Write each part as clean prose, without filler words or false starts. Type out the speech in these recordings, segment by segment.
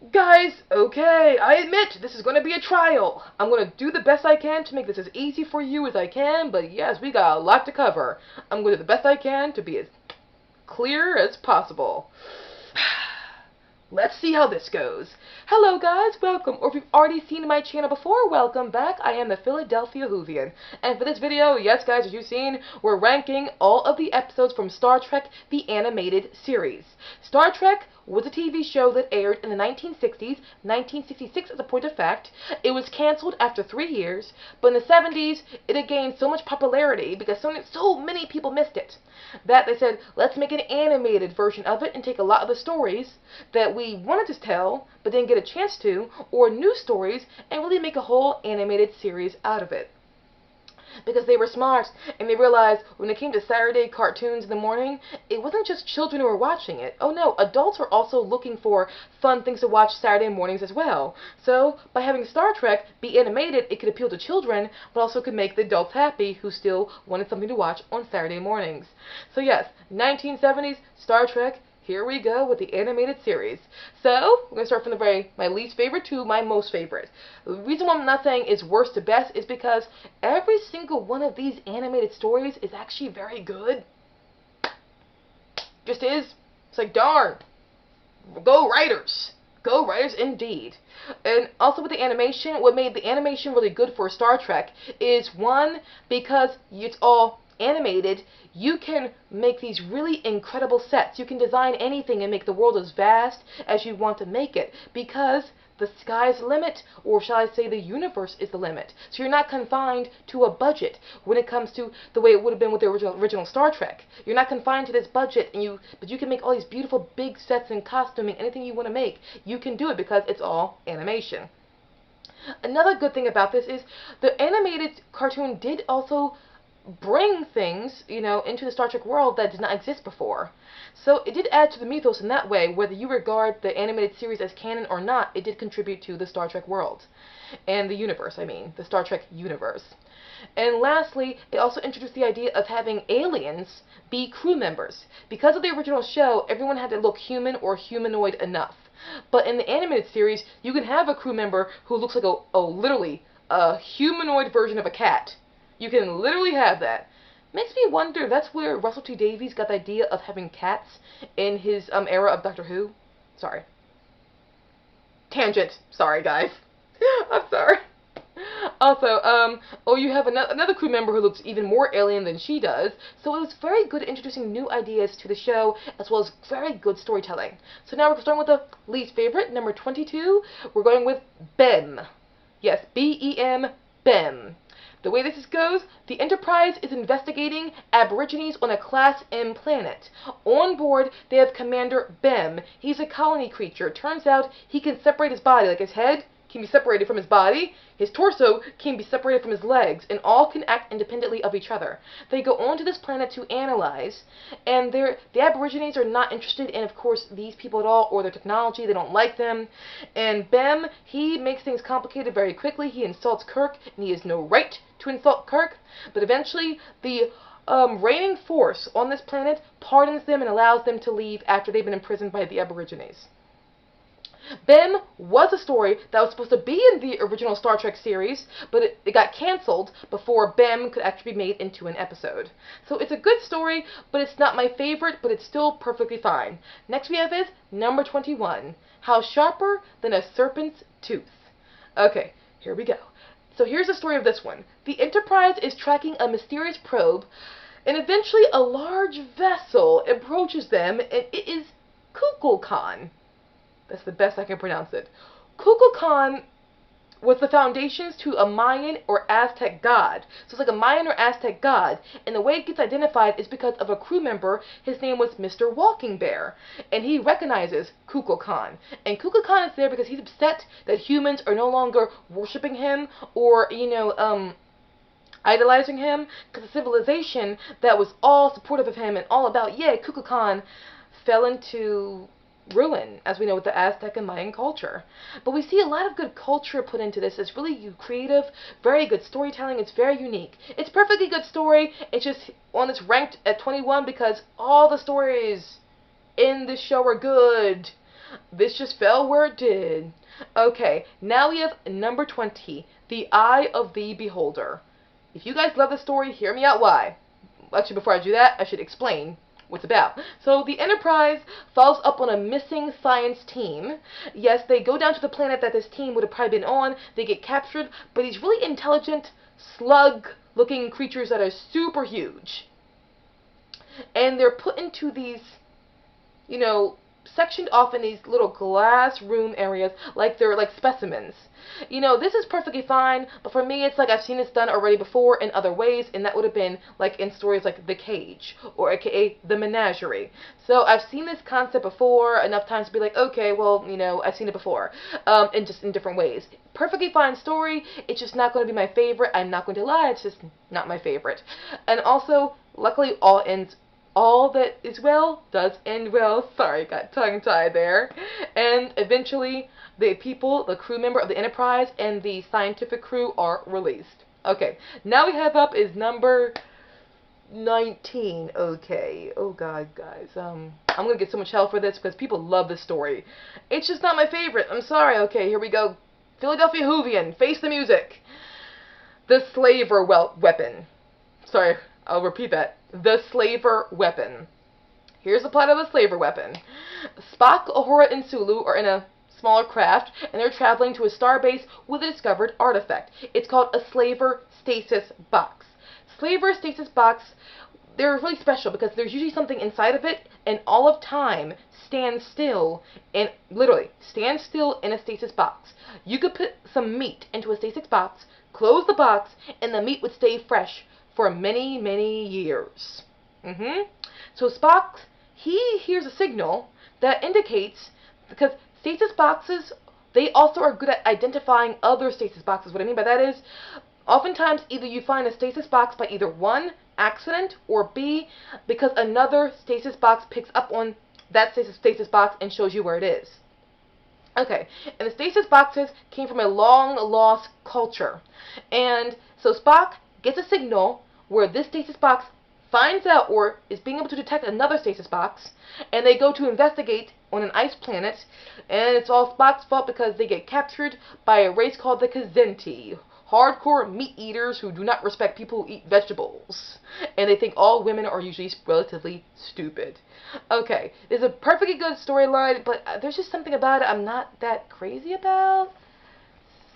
Guys, okay, I admit this is going to be a trial. I'm going to do the best I can to make this as easy for you as I can, but yes, we got a lot to cover. I'm going to do the best I can to be as clear as possible. Let's see how this goes. Hello guys, welcome, or if you've already seen my channel before, welcome back. I am the Philadelphia Whovian, and for this video, yes guys, as you've seen, we're ranking all of the episodes from Star Trek, the animated series. Star Trek was a TV show that aired in the 1960s, 1966 as a point of fact. It was cancelled after 3 years, but in the 70s, it had gained so much popularity because so many people missed it, that they said, let's make an animated version of it and take a lot of the stories that we wanted to tell, but didn't get a chance to, or new stories, and really make a whole animated series out of it. Because they were smart, and they realized when it came to Saturday cartoons in the morning, it wasn't just children who were watching it. Oh no, adults were also looking for fun things to watch Saturday mornings as well. So, by having Star Trek be animated, it could appeal to children, but also could make the adults happy who still wanted something to watch on Saturday mornings. So yes, 1970s, Star Trek, here we go with the animated series. So, we're going to start from my least favorite to my most favorite. The reason why I'm not saying is worst to best is because every single one of these animated stories is actually very good. Just is. It's like, darn. Go writers. Go writers indeed. And also with the animation, what made the animation really good for Star Trek is, one, because it's all animated, you can make these really incredible sets. You can design anything and make the world as vast as you want to make it, because the sky's the limit, or shall I say the universe is the limit. So you're not confined to a budget when it comes to the way it would have been with the original Star Trek. You're not confined to this budget, but you can make all these beautiful big sets and costuming, anything you want to make. You can do it because it's all animation. Another good thing about this is the animated cartoon did also bring things, into the Star Trek world that did not exist before. So it did add to the mythos in that way. Whether you regard the animated series as canon or not, it did contribute to the Star Trek world. And the universe, the Star Trek universe. And lastly, it also introduced the idea of having aliens be crew members. Because of the original show, everyone had to look human or humanoid enough. But in the animated series, you can have a crew member who looks like literally a humanoid version of a cat. You can literally have that. Makes me wonder, that's where Russell T Davies got the idea of having cats in his era of Doctor Who. Sorry. Tangent. Sorry, guys. I'm sorry. Also, you have another crew member who looks even more alien than she does. So it was very good at introducing new ideas to the show, as well as very good storytelling. So now we're starting with the least favorite, number 22. We're going with BEM. Yes, B-E-M, BEM. The way this goes, the Enterprise is investigating Aborigines on a Class M planet. On board, they have Commander Bem. He's a colony creature. Turns out he can separate his body, like his head can be separated from his body, his torso can be separated from his legs, and all can act independently of each other. They go onto this planet to analyze, and the Aborigines are not interested in, of course, these people at all, or their technology. They don't like them. And Bem, he makes things complicated very quickly. He insults Kirk, and he has no right to insult Kirk, but eventually the reigning force on this planet pardons them and allows them to leave after they've been imprisoned by the Aborigines. BEM was a story that was supposed to be in the original Star Trek series, but it got cancelled before BEM could actually be made into an episode. So it's a good story, but it's not my favorite, but it's still perfectly fine. Next we have is number 21, How Sharper Than a Serpent's Tooth. Okay, here we go. So here's the story of this one. The Enterprise is tracking a mysterious probe, and eventually a large vessel approaches them, and it is Kukulkan. That's the best I can pronounce it. Kukulkan was the foundations to a Mayan or Aztec god. So it's like a Mayan or Aztec god. And the way it gets identified is because of a crew member. His name was Mr. Walking Bear. And he recognizes Kukulkan. And Kukulkan is there because he's upset that humans are no longer worshipping him or, idolizing him. Because the civilization that was all supportive of him and all about, Kukulkan, fell into ruin, as we know with the Aztec and Mayan culture. But we see a lot of good culture put into this. It's really creative, very good storytelling. It's very unique. It's a perfectly good story. It's just on this ranked at 21 because all the stories in this show are good. This just fell where it did. Okay, now we have number 20, The Eye of the Beholder. If you guys love the story, hear me out why. Actually, before I do that, I should explain what's about. So the Enterprise follows up on a missing science team. Yes, they go down to the planet that this team would have probably been on. They get captured, but these really intelligent, slug-looking creatures that are super huge. And they're put into these, you know, sectioned off in these little glass room areas like they're like specimens. You know, this is perfectly fine, but for me it's like I've seen this done already before in other ways, and that would have been like in stories like The Cage, or aka The Menagerie. So I've seen this concept before enough times to be like, okay, well, you know, I've seen it before, and just in different ways. Perfectly fine story, it's just not going to be my favorite. I'm not going to lie, it's just not my favorite. And also, luckily all that is well does end well. Sorry, got tongue-tied there. And eventually, the people, the crew member of the Enterprise and the scientific crew are released. Okay, now we have up is number 19. Okay, oh god, guys. I'm gonna get so much hell for this because people love this story. It's just not my favorite. I'm sorry. Okay, here we go. Philadelphia Whovian, face the music. The Slaver Weapon. Sorry, I'll repeat that. The Slaver Weapon. Here's the plot of the Slaver Weapon. Spock, Uhura, and Sulu are in a smaller craft, and they're traveling to a starbase with a discovered artifact. It's called a Slaver Stasis Box. Slaver Stasis Box, they're really special because there's usually something inside of it, and all of time stands still, and literally stands still in a stasis box. You could put some meat into a stasis box, close the box, and the meat would stay fresh for many, many years. So Spock, he hears a signal that indicates, because stasis boxes, they also are good at identifying other stasis boxes. What I mean by that is, oftentimes either you find a stasis box by either one, accident, or B, because another stasis box picks up on that stasis box and shows you where it is. Okay, and the stasis boxes came from a long-lost culture. And so Spock gets a signal where this stasis box finds out or is being able to detect another stasis box, and they go to investigate on an ice planet, and it's all Spock's fault because they get captured by a race called the Kzinti, hardcore meat eaters who do not respect people who eat vegetables, and they think all women are usually relatively stupid. Okay, it's a perfectly good storyline, but there's just something about it I'm not that crazy about.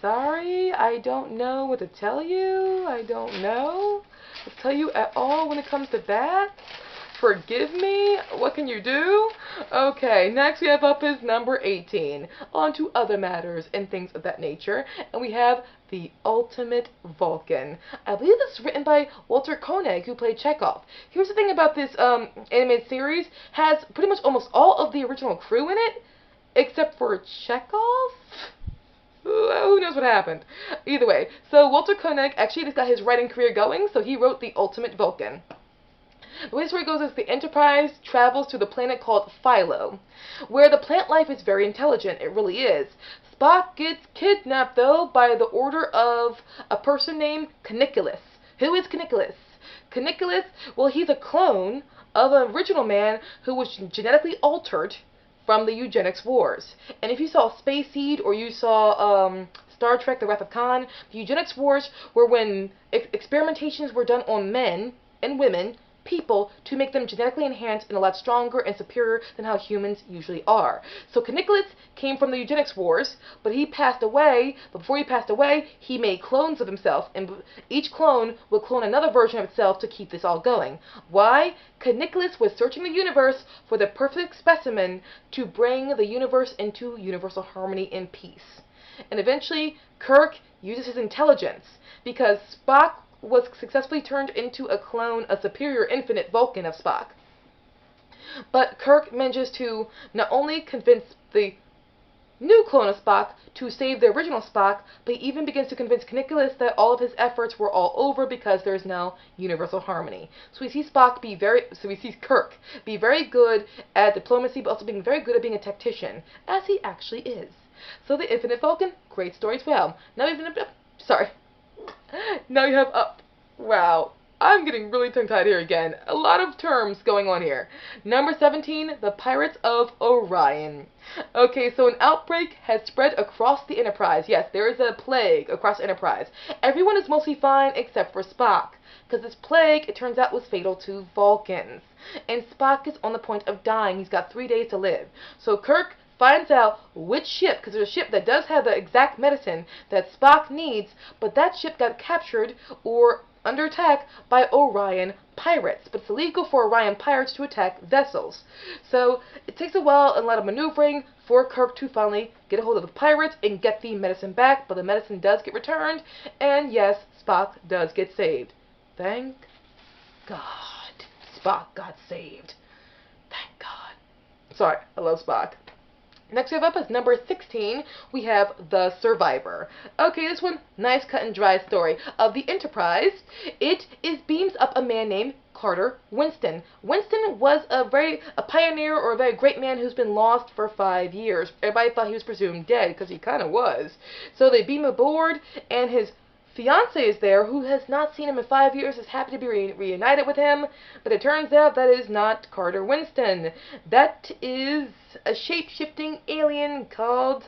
Sorry, I don't know what to tell you. I don't know what to tell you at all when it comes to that. Forgive me. What can you do? Okay, next we have up is number 18. On to other matters and things of that nature. And we have The Ultimate Vulcan. I believe this is written by Walter Koenig, who played Chekhov. Here's the thing about this animated series. Has pretty much almost all of the original crew in it, except for Chekhov? Who knows what happened? Either way, so Walter Koenig actually just got his writing career going, so he wrote The Ultimate Vulcan. The way the story goes is the Enterprise travels to the planet called Philo, where the plant life is very intelligent. It really is. Spock gets kidnapped, though, by the order of a person named Caniculus. Who is Caniculus? Caniculus, well, he's a clone of an original man who was genetically altered from the eugenics wars. And if you saw Space Seed or you saw Star Trek The Wrath of Khan, the eugenics wars were when experimentations were done on men and women, people, to make them genetically enhanced and a lot stronger and superior than how humans usually are. So Caniculus came from the eugenics wars, but he passed away. But before he passed away, he made clones of himself, and each clone would clone another version of itself to keep this all going. Why? Caniculus was searching the universe for the perfect specimen to bring the universe into universal harmony and peace. And eventually, Kirk uses his intelligence, because Spock was successfully turned into a clone, a superior infinite Vulcan of Spock. But Kirk manages to not only convince the new clone of Spock to save the original Spock, but he even begins to convince Caniculus that all of his efforts were all over because there is now universal harmony. So we see Kirk be very good at diplomacy, but also being very good at being a tactician, as he actually is. So the Infinite Vulcan, great story as well. Now you have up. Wow. I'm getting really tongue-tied here again. A lot of terms going on here. Number 17, the Pirates of Orion. Okay, so an outbreak has spread across the Enterprise. Yes, there is a plague across Enterprise. Everyone is mostly fine except for Spock, because this plague, it turns out, was fatal to Vulcans. And Spock is on the point of dying. He's got 3 days to live. So Kirk finds out which ship, because there's a ship that does have the exact medicine that Spock needs, but that ship got captured or under attack by Orion pirates. But it's illegal for Orion pirates to attack vessels. So it takes a while and a lot of maneuvering for Kirk to finally get a hold of the pirates and get the medicine back, but the medicine does get returned, and yes, Spock does get saved. Thank God Spock got saved. Thank God. Sorry, I love Spock. Next we have up is number 16, we have The Survivor. Okay, this one, nice cut and dry story of the Enterprise. It beams up a man named Carter Winston. Winston was a pioneer or a very great man who's been lost for 5 years. Everybody thought he was presumed dead, because he kind of was. So they beam aboard, and his fiance is there, who has not seen him in 5 years, is happy to be reunited with him, but it turns out that is not Carter Winston. That is a shape-shifting alien called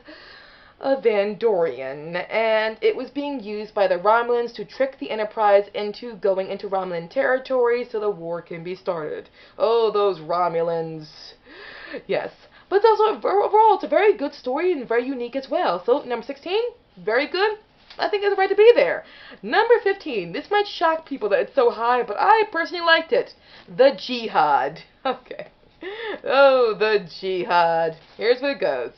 a Vandorian, and it was being used by the Romulans to trick the Enterprise into going into Romulan territory so the war can be started. Oh, those Romulans. Yes. But it's also, overall, it's a very good story and very unique as well. So, number 16, very good. I think it's right to be there. Number 15. This might shock people that it's so high, but I personally liked it. The Jihad. Okay. Oh, the Jihad. Here's what it goes.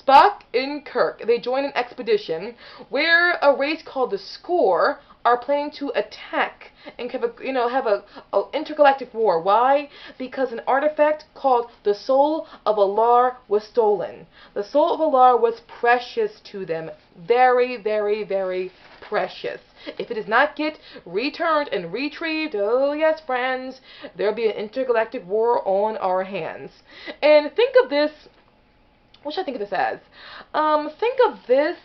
Spock and Kirk, they join an expedition where a race called the Score are planning to attack and have a intergalactic war. Why? Because an artifact called the Soul of Alar was stolen. The Soul of Alar was precious to them. Very, very, very precious. If it does not get returned and retrieved, oh yes, friends, there'll be an intergalactic war on our hands. And think of this, what should I think of this as? Think of this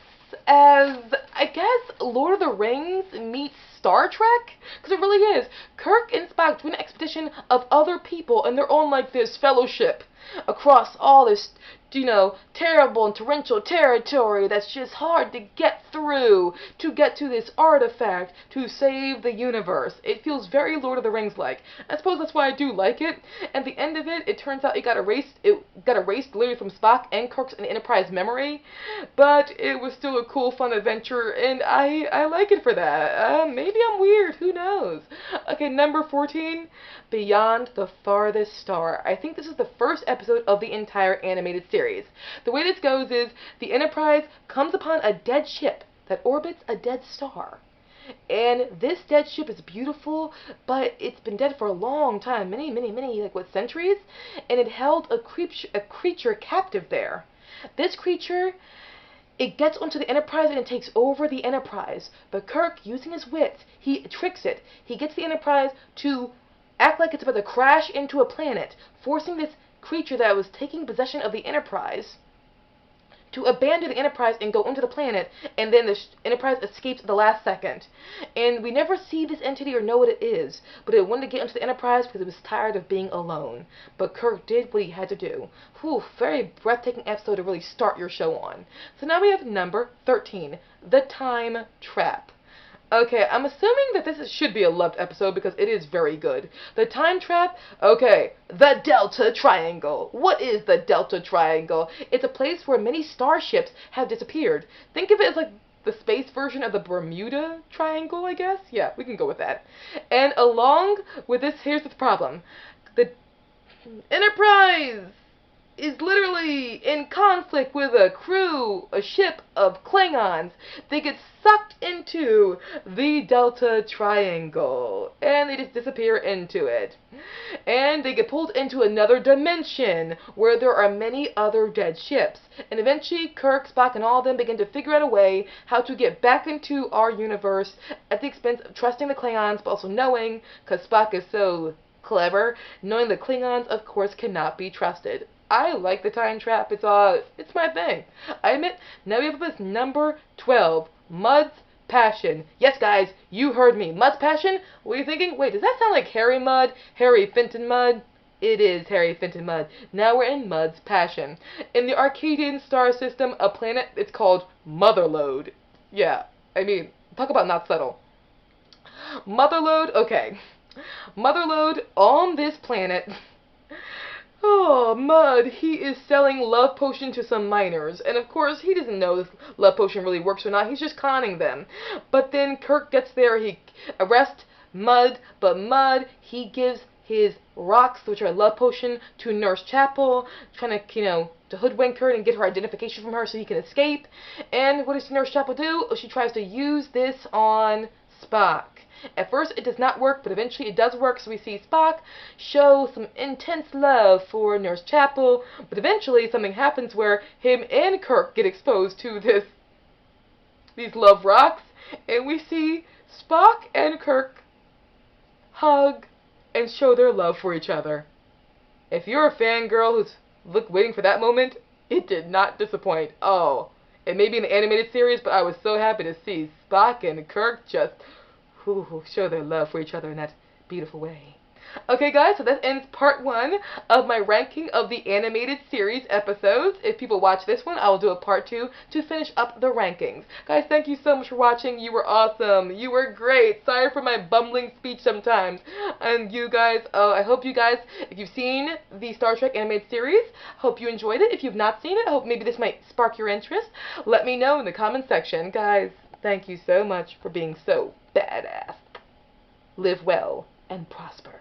as, I guess, Lord of the Rings meets Star Trek? Because it really is. Kirk and Spock do an expedition of other people, and they're on like this fellowship across all this, terrible and torrential territory that's just hard to get through, to get to this artifact, to save the universe. It feels very Lord of the Rings-like. I suppose that's why I do like it. At the end of it, it turns out it got erased literally from Spock and Kirk's and Enterprise memory, but it was still a cool, fun adventure, and I like it for that. Maybe I'm weird, who knows? Okay, number 14, Beyond the Farthest Star. I think this is the first episode of the entire animated series. The way this goes is the Enterprise comes upon a dead ship that orbits a dead star. And this dead ship is beautiful, but it's been dead for a long time, many, centuries, and it held a creature captive there. This creature, it gets onto the Enterprise and it takes over the Enterprise. But Kirk, using his wits, he tricks it. He gets the Enterprise to act like it's about to crash into a planet, forcing this creature that was taking possession of the Enterprise to abandon the Enterprise and go into the planet, and then the Enterprise escapes at the last second. And we never see this entity or know what it is, but it wanted to get into the Enterprise because it was tired of being alone. But Kirk did what he had to do. Whew, very breathtaking episode to really start your show on. So now we have number 13, The Time Trap. Okay, I'm assuming that this should be a loved episode because it is very good. The Time Trap, okay, the Delta Triangle. What is the Delta Triangle? It's a place where many starships have disappeared. Think of it as like the space version of the Bermuda Triangle, I guess? Yeah, we can go with that. And along with this, here's the problem. The Enterprise is literally in conflict with a ship of Klingons. They get sucked into the Delta Triangle, and they just disappear into it. And they get pulled into another dimension, where there are many other dead ships. And eventually, Kirk, Spock, and all of them begin to figure out a way how to get back into our universe at the expense of trusting the Klingons, but also knowing, because Spock is so clever, knowing the Klingons, of course, cannot be trusted. I like the Time Trap. It's my thing. I admit. Now we have this number 12, Mudd's Passion. Yes, guys, you heard me. Mud's Passion? What are you thinking? Wait, does that sound like Harry Mudd? Harry Fenton Mudd? It is Harry Fenton Mudd. Now we're in Mud's Passion. In the Arcadian star system, a planet, it's called Motherlode. Yeah, I mean, talk about not subtle. Motherlode, okay. Motherlode, on this planet, oh, Mud, he is selling love potion to some miners. And of course, he doesn't know if love potion really works or not. He's just conning them. But then Kirk gets there, he arrests Mud, but Mud, he gives his rocks, which are love potion, to Nurse Chapel, trying to, to hoodwink her and get her identification from her so he can escape. And what does Nurse Chapel do? She tries to use this on Spock. At first, it does not work, but eventually it does work, so we see Spock show some intense love for Nurse Chapel, but eventually something happens where him and Kirk get exposed to these love rocks, and we see Spock and Kirk hug and show their love for each other. If you're a fangirl who's waiting for that moment, it did not disappoint. Oh, it may be an animated series, but I was so happy to see Spock and Kirk just show their love for each other in that beautiful way. Okay, guys, so that ends part 1 of my ranking of the animated series episodes. If people watch this one, I will do a part 2 to finish up the rankings. Guys, thank you so much for watching. You were awesome. You were great. Sorry for my bumbling speech sometimes. And you guys, I hope you guys, if you've seen the Star Trek animated series, hope you enjoyed it. If you've not seen it, I hope maybe this might spark your interest. Let me know in the comment section. Guys, thank you so much for being so badass. Live well and prosper.